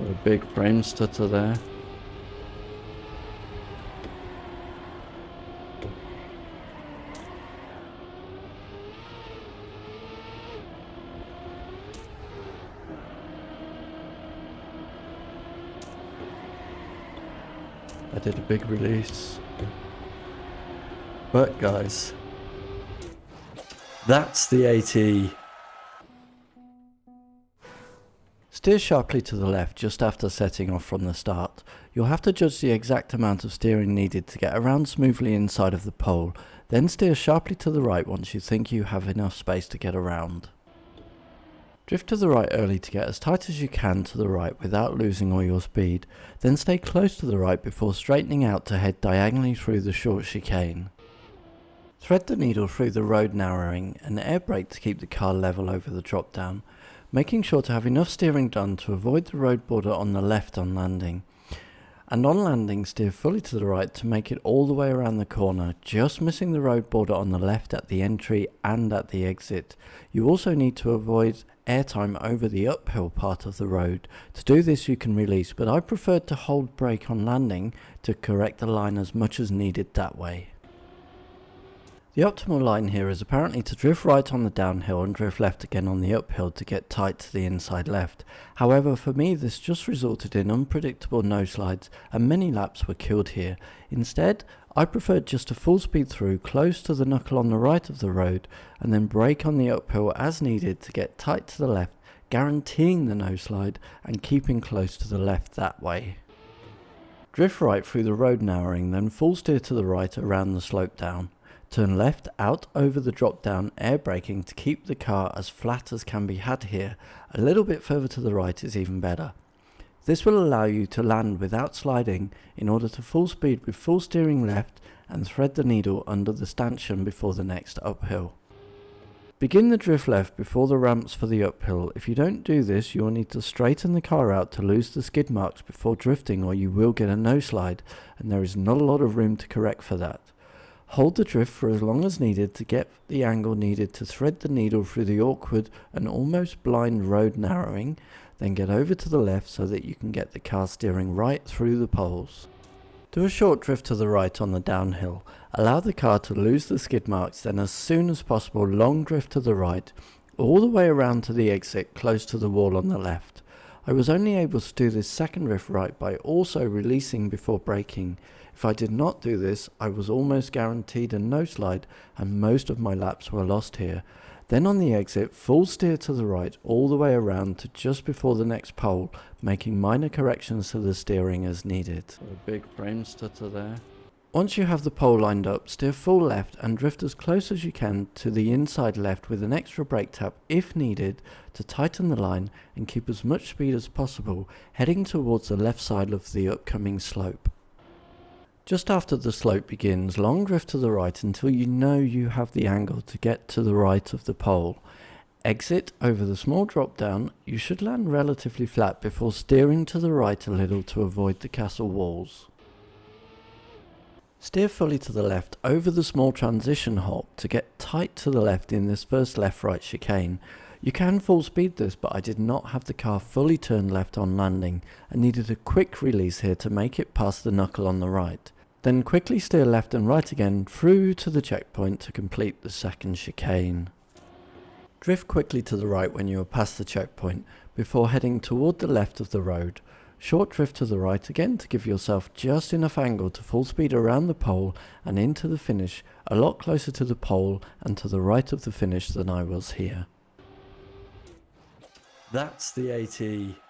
Got a big frame stutter there. I did a big release. But guys, that's the AT. Steer sharply to the left just after setting off from the start. You'll have to judge the exact amount of steering needed to get around smoothly inside of the pole, then steer sharply to the right once you think you have enough space to get around. Drift to the right early to get as tight as you can to the right without losing all your speed, then stay close to the right before straightening out to head diagonally through the short chicane. Thread the needle through the road narrowing and air brake to keep the car level over the drop down, making sure to have enough steering done to avoid the road border on the left on landing. And on landing, steer fully to the right to make it all the way around the corner, just missing the road border on the left at the entry and at the exit. You also need to avoid airtime over the uphill part of the road. To do this you can release, but I preferred to hold brake on landing to correct the line as much as needed that way. The optimal line here is apparently to drift right on the downhill and drift left again on the uphill to get tight to the inside left. However, for me this just resulted in unpredictable no slides and many laps were killed here. Instead, I preferred just a full speed through close to the knuckle on the right of the road and then brake on the uphill as needed to get tight to the left, guaranteeing the no slide and keeping close to the left that way. Drift right through the road narrowing, then full steer to the right around the slope down. Turn left out over the drop down, air braking to keep the car as flat as can be had here. A little bit further to the right is even better. This will allow you to land without sliding in order to full speed with full steering left and thread the needle under the stanchion before the next uphill. Begin the drift left before the ramps for the uphill. If you don't do this, you will need to straighten the car out to lose the skid marks before drifting, or you will get a no slide, and there is not a lot of room to correct for that. Hold the drift for as long as needed to get the angle needed to thread the needle through the awkward and almost blind road narrowing, then get over to the left so that you can get the car steering right through the poles. Do a short drift to the right on the downhill, allow the car to lose the skid marks, then as soon as possible long drift to the right, all the way around to the exit close to the wall on the left. I was only able to do this second drift right by also releasing before braking. If I did not do this, I was almost guaranteed a no slide and most of my laps were lost here. Then on the exit, full steer to the right all the way around to just before the next pole, making minor corrections to the steering as needed. A big frame stutter there. Once you have the pole lined up, steer full left and drift as close as you can to the inside left with an extra brake tap if needed to tighten the line and keep as much speed as possible, heading towards the left side of the upcoming slope. Just after the slope begins, long drift to the right until you know you have the angle to get to the right of the pole. Exit over the small drop down. You should land relatively flat before steering to the right a little to avoid the castle walls. Steer fully to the left over the small transition hop to get tight to the left in this first left-right chicane. You can full speed this, but I did not have the car fully turned left on landing and needed a quick release here to make it past the knuckle on the right. Then quickly steer left and right again through to the checkpoint to complete the second chicane. Drift quickly to the right when you are past the checkpoint before heading toward the left of the road. Short drift to the right again to give yourself just enough angle to full speed around the pole and into the finish, a lot closer to the pole and to the right of the finish than I was here. That's the AT.